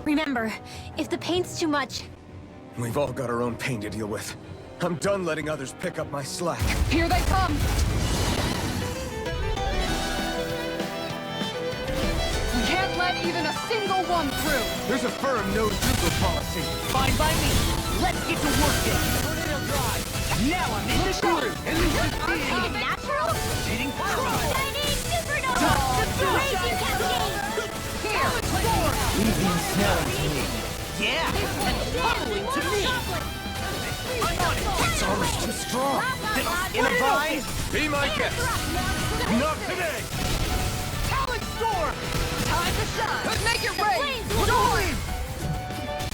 Remember, if the pain's too much... We've all got our own pain to deal with. I'm done letting others pick up my slack. Here they come! We can't let even a single one through! There's a firm no-Google policy. Fine by me. Let's get to work then. Tornado drive. Now I'm in the groove. Arcade natural? Hitting carbide. Chinese supernova! Raging cascade! Here, forward. We've been smelling to me. Yeah, and following to me. I'm on it. It's almost too strong. In a vine. Be my guest. Not today. Talent storm. Time to shine! Let's make it rain! Going.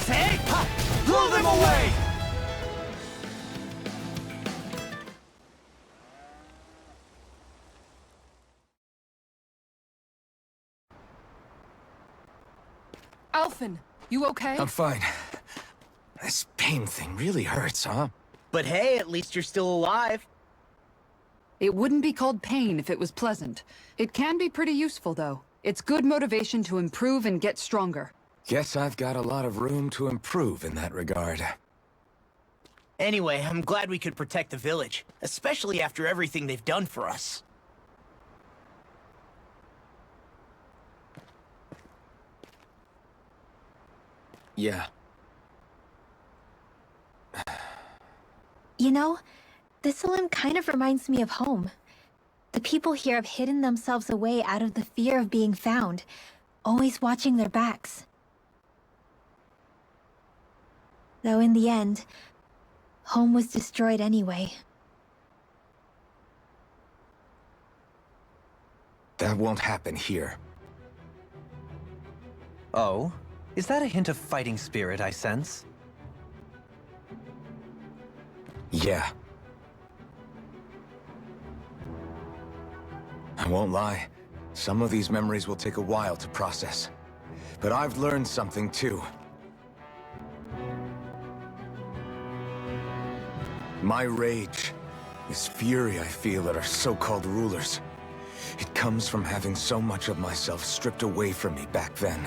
Say, blow them away. Alphen, you okay? I'm fine. This pain thing really hurts, huh? But hey, at least you're still alive. It wouldn't be called pain if it was pleasant. It can be pretty useful, though. It's good motivation to improve and get stronger. Guess I've got a lot of room to improve in that regard. Anyway, I'm glad we could protect the village, especially after everything they've done for us. Yeah. You know, Thistleum kind of reminds me of home. The people here have hidden themselves away out of the fear of being found, always watching their backs. Though in the end, home was destroyed anyway. That won't happen here. Oh? Is that a hint of fighting spirit I sense? Yeah. I won't lie. Some of these memories will take a while to process. But I've learned something too. My rage, this fury I feel at our so-called rulers, it comes from having so much of myself stripped away from me back then.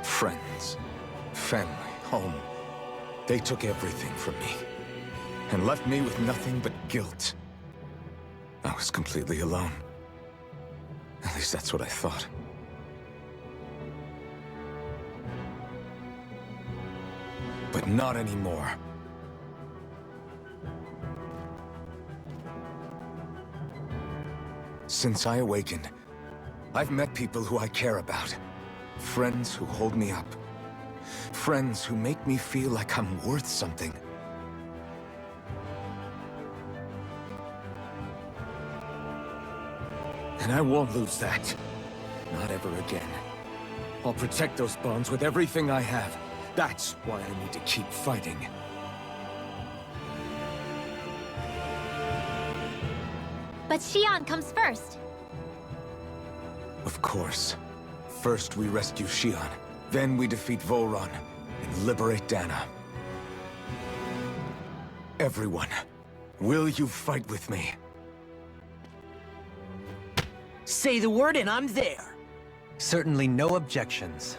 Friends, family, home. They took everything from me, and left me with nothing but guilt. I was completely alone. At least that's what I thought. But not anymore. Since I awakened, I've met people who I care about. Friends who hold me up. Friends who make me feel like I'm worth something. And I won't lose that. Not ever again. I'll protect those bonds with everything I have. That's why I need to keep fighting. But Xion comes first. Of course. First we rescue Xion, then we defeat Volron and liberate Dana. Everyone, will you fight with me? Say the word and I'm there. Certainly no objections.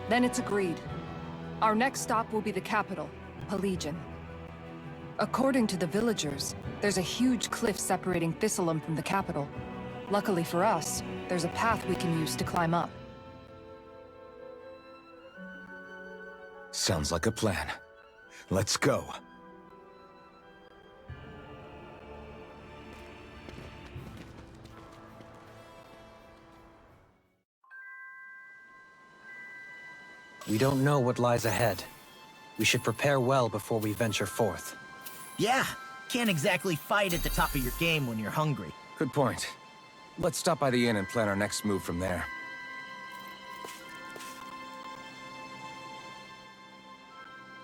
Then it's agreed. Our next stop will be the capital, Pelegion. According to the villagers, there's a huge cliff separating Thistleum from the capital. Luckily for us, there's a path we can use to climb up. Sounds like a plan. Let's go. We don't know what lies ahead. We should prepare well before we venture forth. Yeah, can't exactly fight at the top of your game when you're hungry. Good point. Let's stop by the inn and plan our next move from there.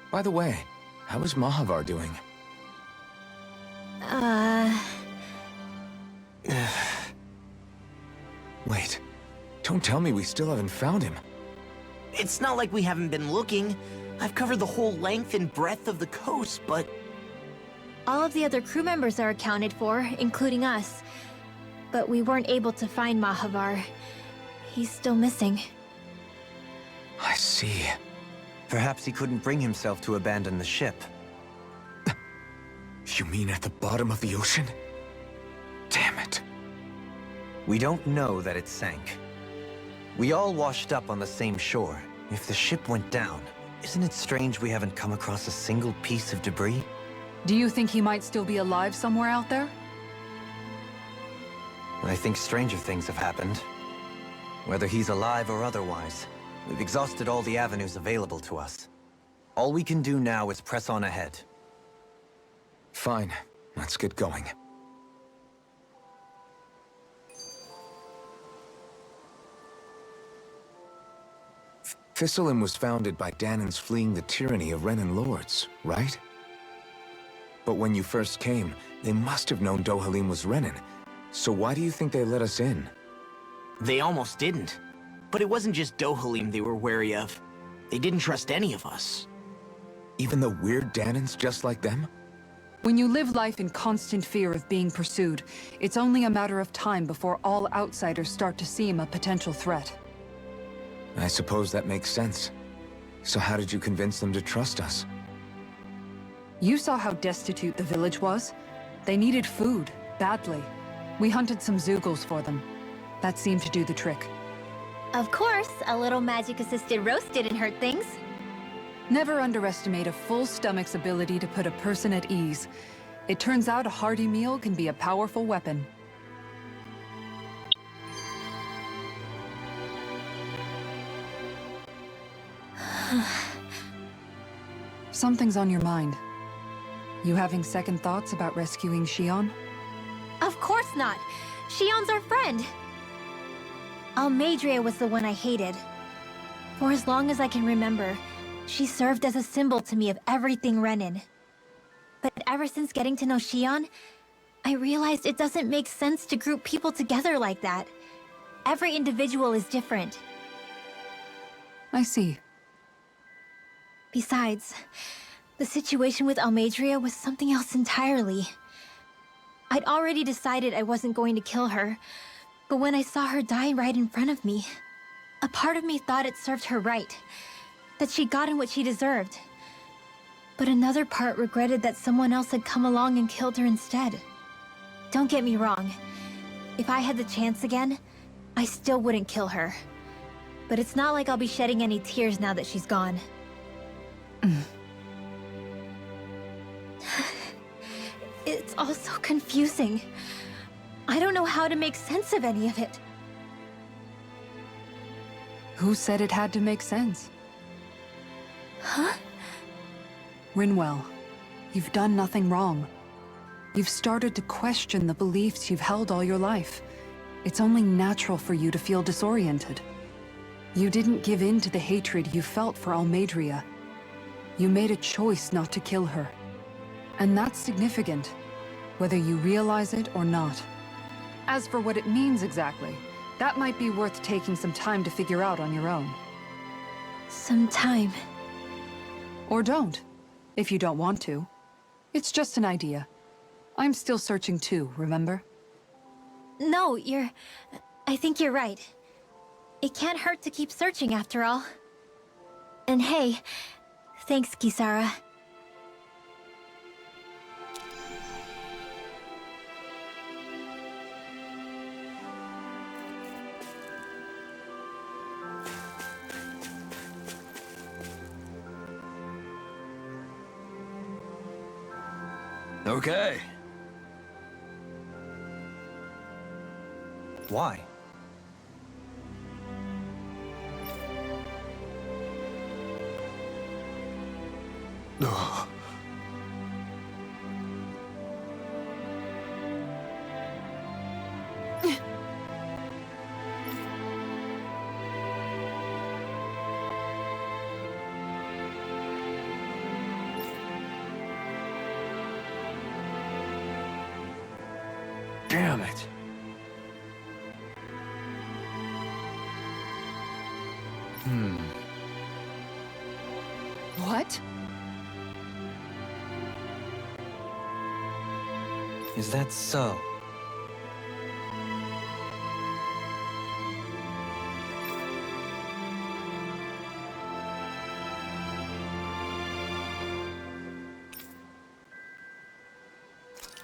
By the way, how is Mahavar doing? Wait, don't tell me we still haven't found him. It's not like we haven't been looking. I've covered the whole length and breadth of the coast, but... All of the other crew members are accounted for, including us. But we weren't able to find Mahavar. He's still missing. I see. Perhaps he couldn't bring himself to abandon the ship. You mean at the bottom of the ocean? Damn it. We don't know that it sank. We all washed up on the same shore. If the ship went down, isn't it strange we haven't come across a single piece of debris? Do you think he might still be alive somewhere out there? I think stranger things have happened. Whether he's alive or otherwise, we've exhausted all the avenues available to us. All we can do now is press on ahead. Fine. Let's get going. Thistleum was founded by Danans fleeing the tyranny of Renan lords, right? But when you first came, they must have known Dohalim was Renan. So why do you think they let us in? They almost didn't. But it wasn't just Dohalim they were wary of. They didn't trust any of us. Even the weird Danans just like them? When you live life in constant fear of being pursued, it's only a matter of time before all outsiders start to seem a potential threat. I suppose that makes sense. So how did you convince them to trust us? You saw how destitute the village was. They needed food, badly. We hunted some Zeugles for them. That seemed to do the trick. Of course, a little magic-assisted roast didn't hurt things. Never underestimate a full stomach's ability to put a person at ease. It turns out a hearty meal can be a powerful weapon. Something's on your mind. You having second thoughts about rescuing Shion? Of course not! Shion's our friend! Almeidrea was the one I hated. For as long as I can remember, she served as a symbol to me of everything Renan. But ever since getting to know Shion, I realized it doesn't make sense to group people together like that. Every individual is different. I see. Besides, the situation with Almeidrea was something else entirely. I'd already decided I wasn't going to kill her, but when I saw her die right in front of me, a part of me thought it served her right, that she'd gotten what she deserved. But another part regretted that someone else had come along and killed her instead. Don't get me wrong. If I had the chance again, I still wouldn't kill her. But it's not like I'll be shedding any tears now that she's gone. It's all so confusing. I don't know how to make sense of any of it. Who said it had to make sense? Huh? Rinwell, you've done nothing wrong. You've started to question the beliefs you've held all your life. It's only natural for you to feel disoriented. You didn't give in to the hatred you felt for Almeidrea. You made a choice not to kill her. And that's significant, whether you realize it or not. As for what it means exactly, that might be worth taking some time to figure out on your own. Some time. Or don't, if you don't want to. It's just an idea. I'm still searching too, remember? No, I think you're right. It can't hurt to keep searching after all. And hey, thanks, Kisara. Okay. Why? Ugh. Damn it. What? Is that so?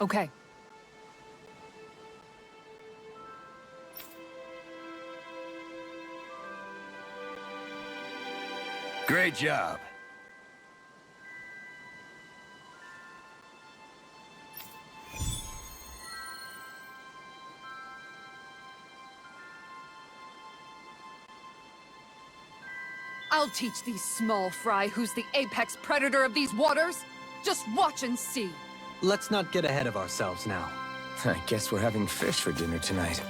Okay. Great job. I'll teach these small fry who's the apex predator of these waters. Just watch and see. Let's not get ahead of ourselves now. I guess we're having fish for dinner tonight.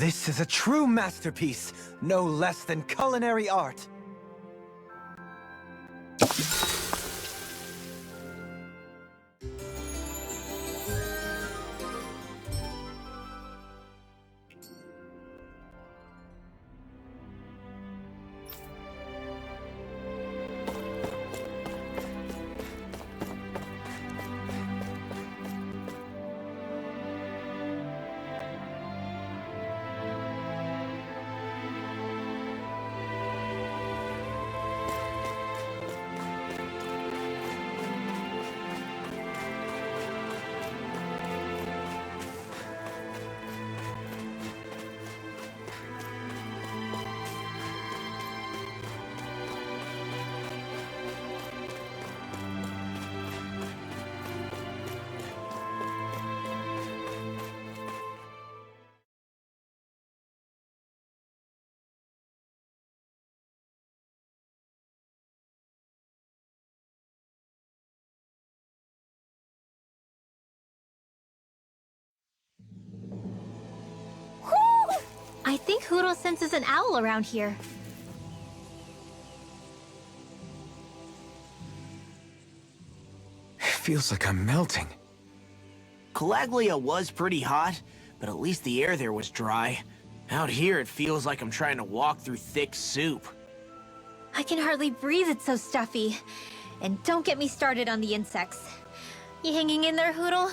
This is a true masterpiece, no less than culinary art. I think Hoodle senses an owl around here. It feels like I'm melting. Calaglia was pretty hot, but at least the air there was dry. Out here, it feels like I'm trying to walk through thick soup. I can hardly breathe, it's so stuffy. And don't get me started on the insects. You hanging in there, Hoodle?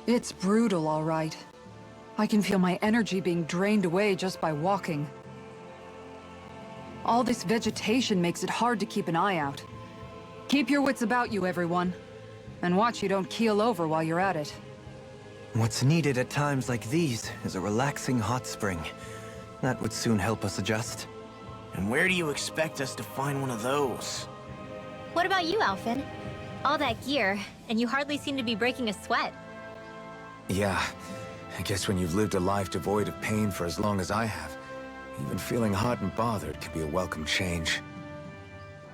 It's brutal, all right. I can feel my energy being drained away just by walking. All this vegetation makes it hard to keep an eye out. Keep your wits about you, everyone. And watch you don't keel over while you're at it. What's needed at times like these is a relaxing hot spring. That would soon help us adjust. And where do you expect us to find one of those? What about you, Alphen? All that gear, and you hardly seem to be breaking a sweat. Yeah, I guess when you've lived a life devoid of pain for as long as I have, even feeling hot and bothered can be a welcome change.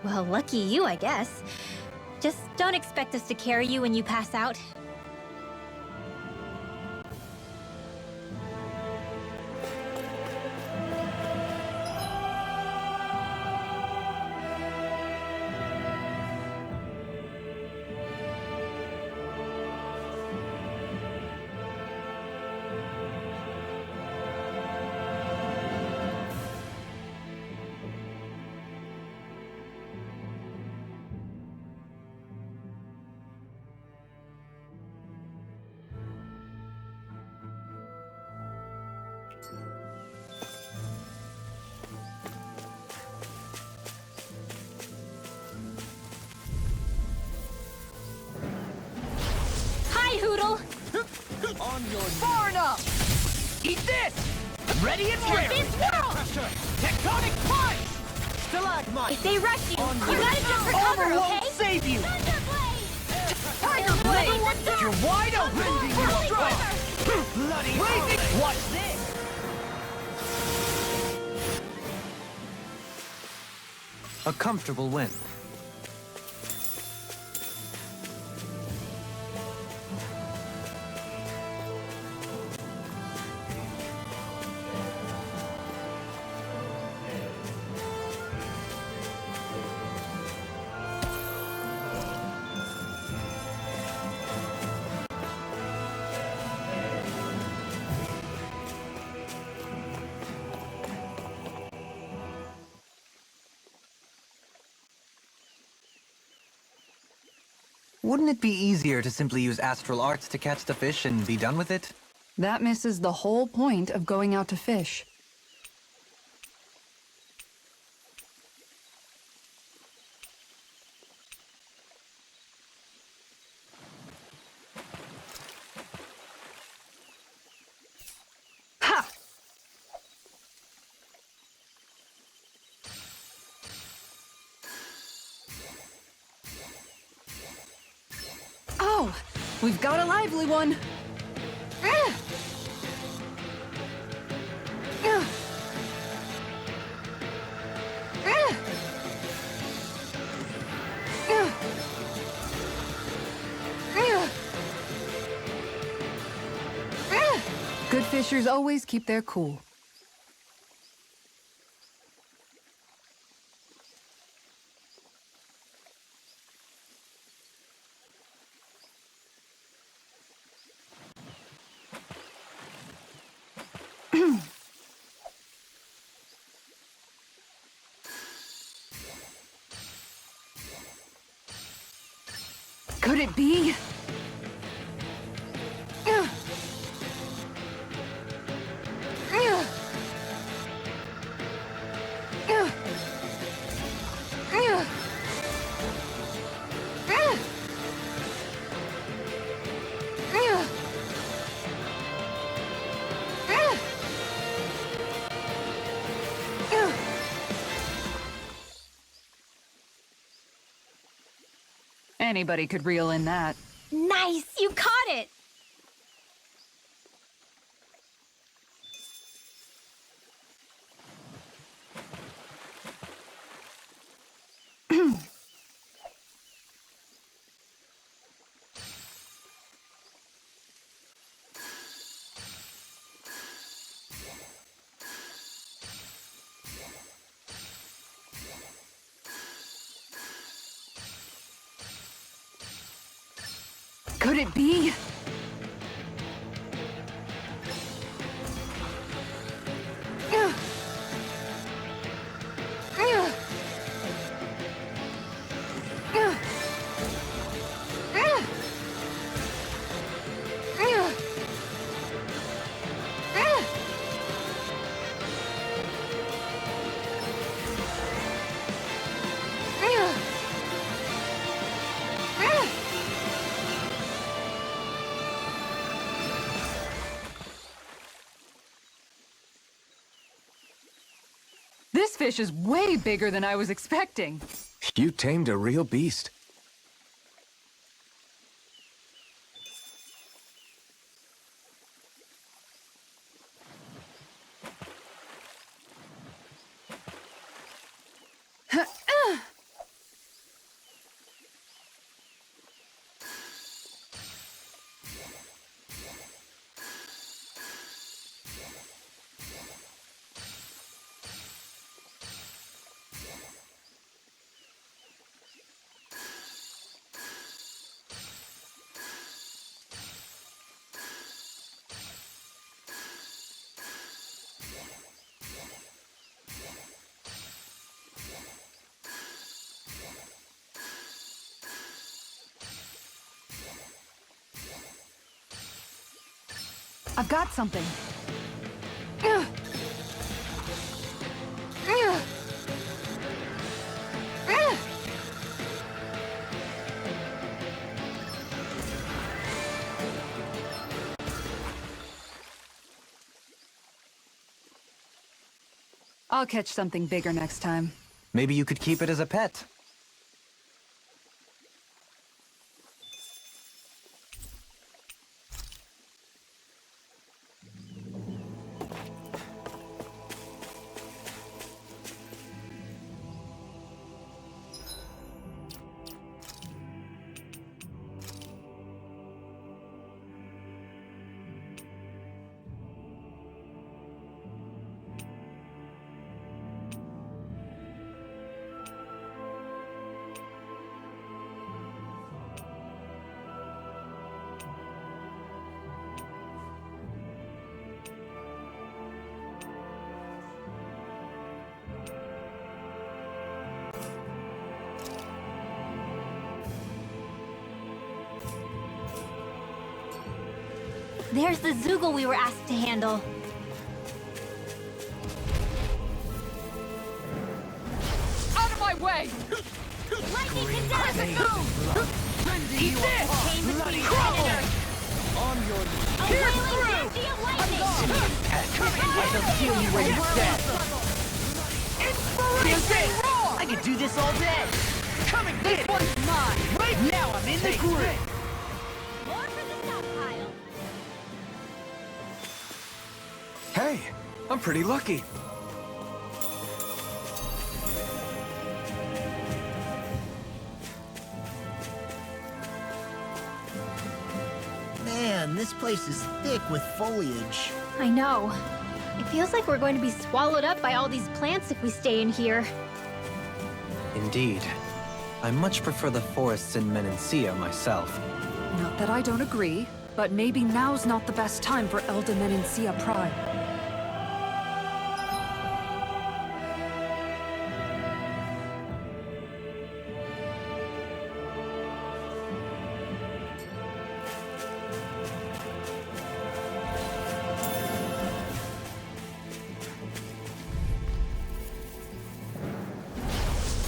Well, lucky you, I guess. Just don't expect us to carry you when you pass out. Hi, Hoodle! On your Far enough! Eat this! ready and For ready! this world! Tectonic punch! Stalagmite! If they rush you, you gotta jump for Armor cover, won't okay? save you! Tiger Blade! You're wide open! Holy Strike! cover! Bloody blazing! Watch this! A comfortable win. Wouldn't it be easier to simply use astral arts to catch the fish and be done with it? That misses the whole point of going out to fish. Ha! Oh, we've got a lively one. Ah! Ah! Ah! Ah! Ah! Fishers always keep their cool. Could it be? Anybody could reel in that. Nice! You caught it! Could it be? This fish is way bigger than I was expecting. You tamed a real beast. I've got something. I'll catch something bigger next time. Maybe you could keep it as a pet. There's the Zoogle we were asked to handle. Out of my way! Lightning condensed! Eat this! Crumble! On your Pierce through! Of lightning! I shall feel you when you're dead. Inspiration! I could do this all day. Come and get it. One's mine. Right now, I'm in the groove. More for the stockpile. Hey, I'm pretty lucky. Man, this place is thick with foliage. I know. It feels like we're going to be swallowed up by all these plants if we stay in here. Indeed. I much prefer the forests in Menancia myself. Not that I don't agree, but maybe now's not the best time for Elda Menancia Pride.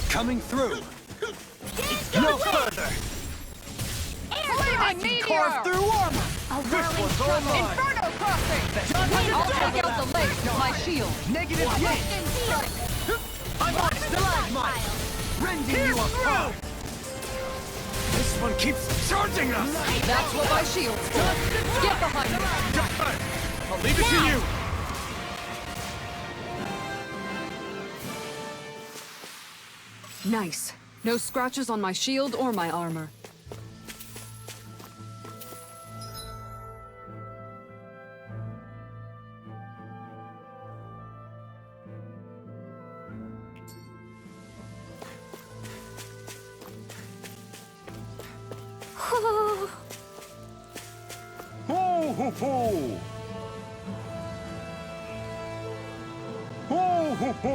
Coming through! No further! I can Carve through armor! Inferno crossing! I'll take out the lake with my shield. Negative gate! I'm on stalagmite! Rending you apart! This one keeps charging us! That's what my shield's for. Get behind me! I'll leave it to you! Nice. No scratches on my shield or my armor. Ho ho ho! Ho ho ho!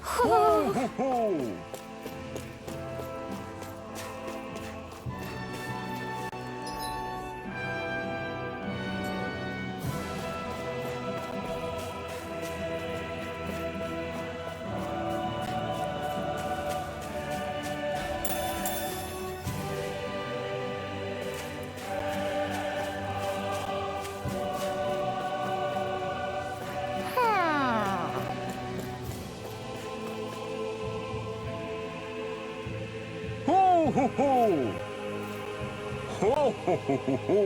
Ho ho ho! Ho ho ho! Ho ho ho ho ho!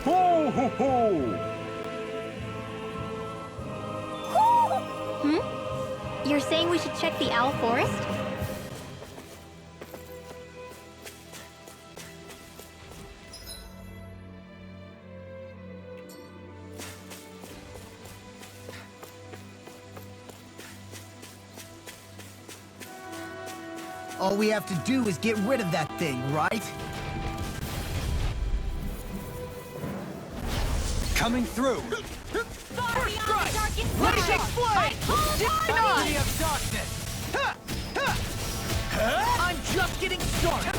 Ho ho ho! You're saying we should check the owl forest? All we have to do is get rid of that thing, right? Coming through! Blazing flame! Deny! Of darkness! I'm just getting started!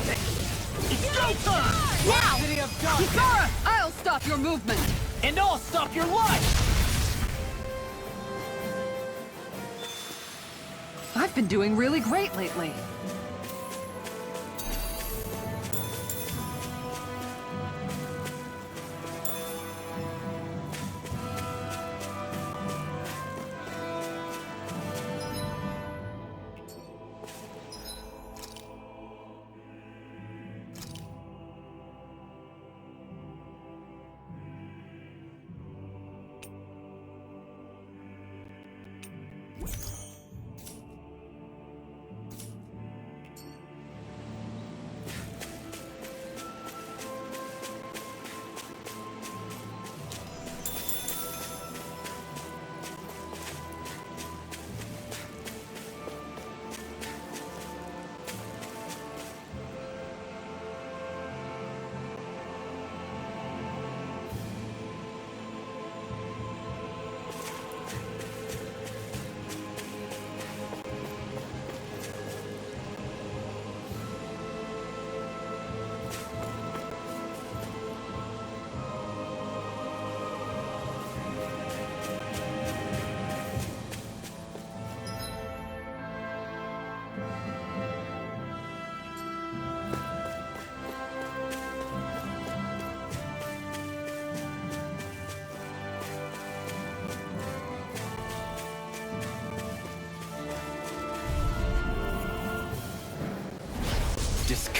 It's go time! Now! City of darkness! Kisara, I'll stop your movement! And I'll stop your life! I've been doing really great lately.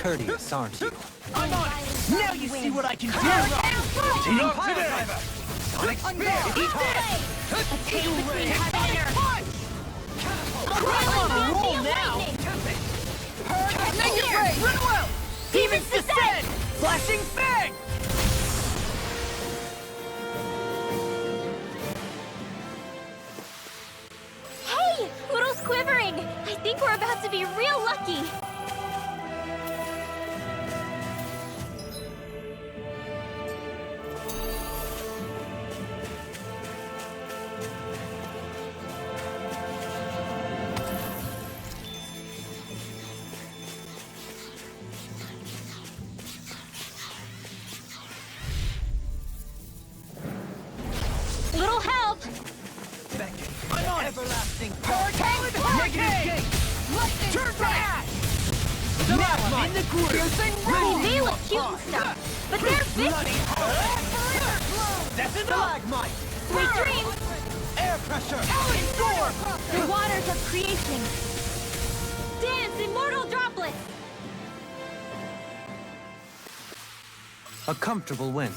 courteous, aren't you? I'm on it! Now you see what I can do! Team Not Pile today. Driver! Sonic Spear! Eat this! A change between heaven and earth. Punch! I'm on a roll now! Make it break! Rinwell! Demons descend! Flashing Fang! Hey! Poodle's quivering! I think we're about to be real lucky! Little help! I'm on everlasting hurricane! Negative lightning! Turn back! Now I'm in the groove! They look cute and stuff, but they're big! That's enough! Stalagmite! Sweet dreams! Air pressure! Alien storm! The waters of creation! Dance, immortal droplets! A comfortable win.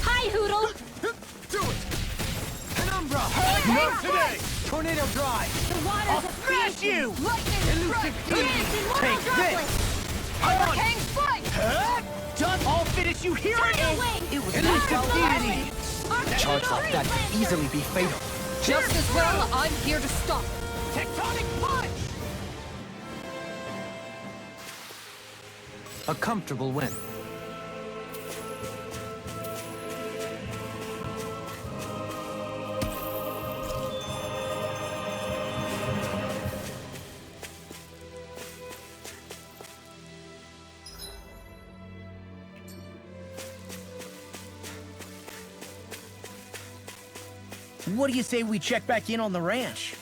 Hi, Hoodle! Do it! Penumbra! Not today. Tornado drive! The waters I'll of smash creation! you! Elusive Dance, beam! immortal Take droplets! this! I'm on Hurricane spike! Done! I'll finish you here Turn it your is! wings! It was Elusive not deity! deity! Charge like that could easily be fatal. Just as well, I'm here to stop. Tectonic punch! A comfortable win. What do you say we check back in on the ranch?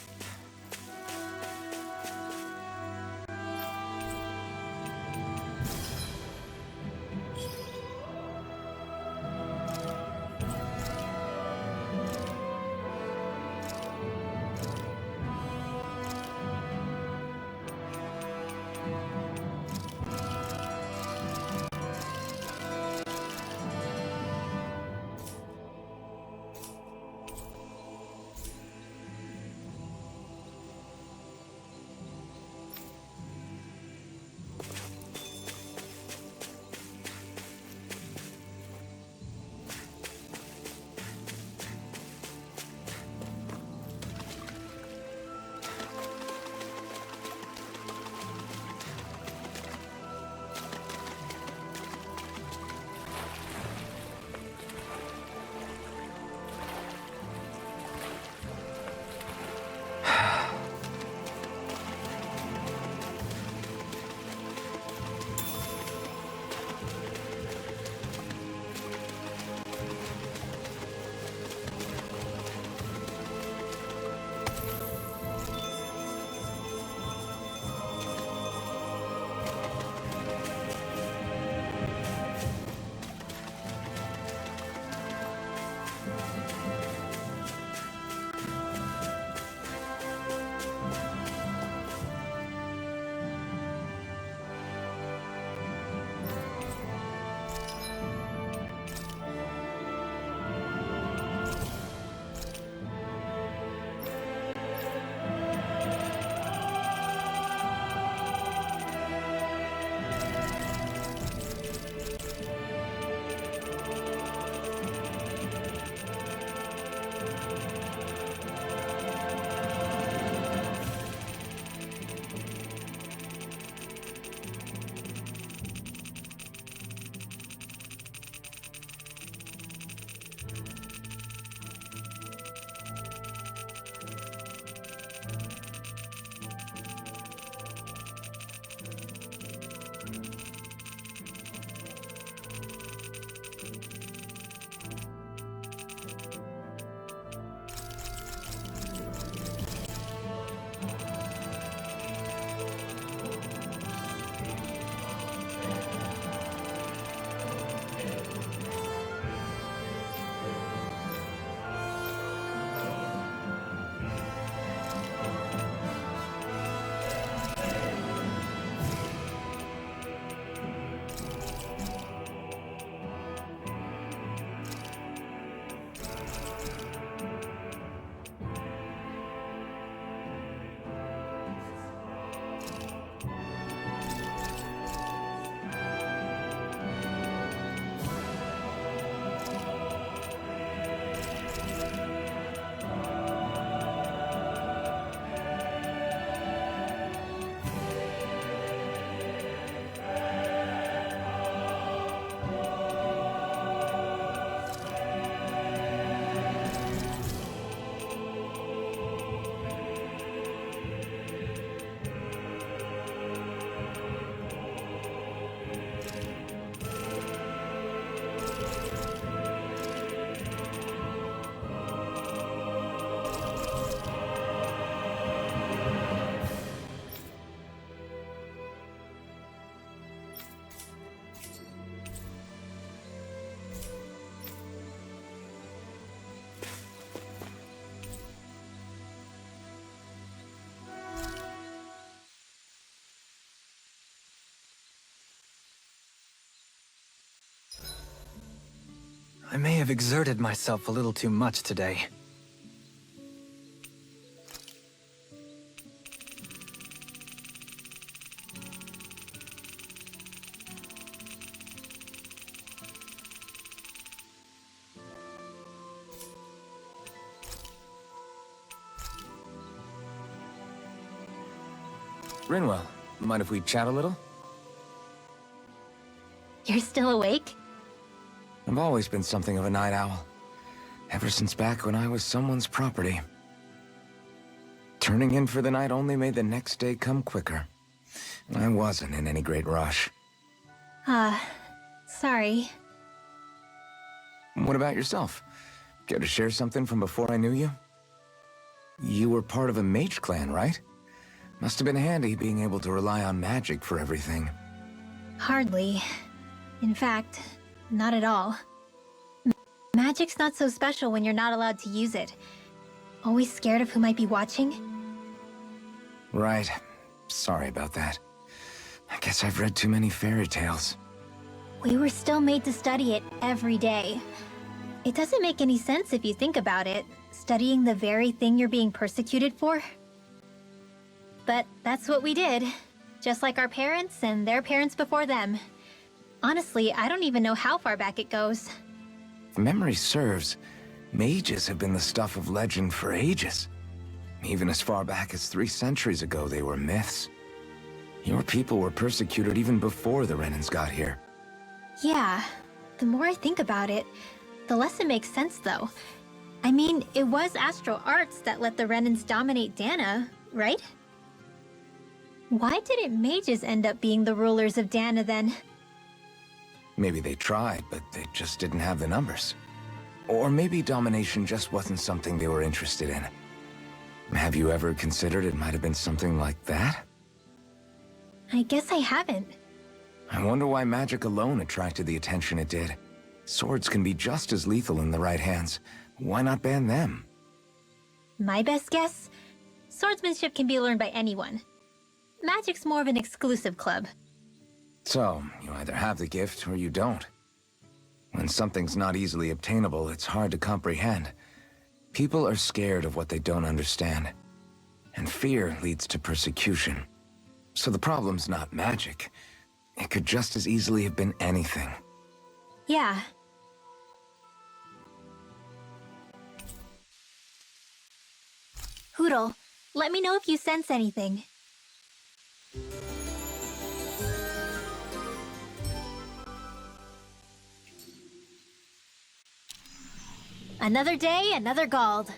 I may have exerted myself a little too much today. Rinwell, mind if we chat a little? You're still awake? I've always been something of a night owl. Ever since back when I was someone's property. Turning in for the night only made the next day come quicker. I wasn't in any great rush. Sorry. What about yourself? Care to share something from before I knew you? You were part of a mage clan, right? Must have been handy being able to rely on magic for everything. Hardly. In fact, not at all. Magic's not so special when you're not allowed to use it. Always scared of who might be watching? Right. Sorry about that. I guess I've read too many fairy tales. We were still made to study it every day. It doesn't make any sense if you think about it, studying the very thing you're being persecuted for. But that's what we did. Just like our parents and their parents before them. Honestly, I don't even know how far back it goes. If memory serves, mages have been the stuff of legend for ages. Even as far back as 3 centuries ago, they were myths. Your people were persecuted even before the Renans got here. Yeah, the more I think about it, the less it makes sense though. I mean, it was astral arts that let the Renans dominate Dana, right? Why didn't mages end up being the rulers of Dana then? Maybe they tried, but they just didn't have the numbers. Or maybe domination just wasn't something they were interested in. Have you ever considered it might have been something like that? I guess I haven't. I wonder why magic alone attracted the attention it did. Swords can be just as lethal in the right hands. Why not ban them? My best guess? Swordsmanship can be learned by anyone. Magic's more of an exclusive club. So, you either have the gift or you don't. When something's not easily obtainable, it's hard to comprehend. People are scared of what they don't understand. And fear leads to persecution. So the problem's not magic. It could just as easily have been anything. Yeah. Hootle, let me know if you sense anything. Another day, another Gald.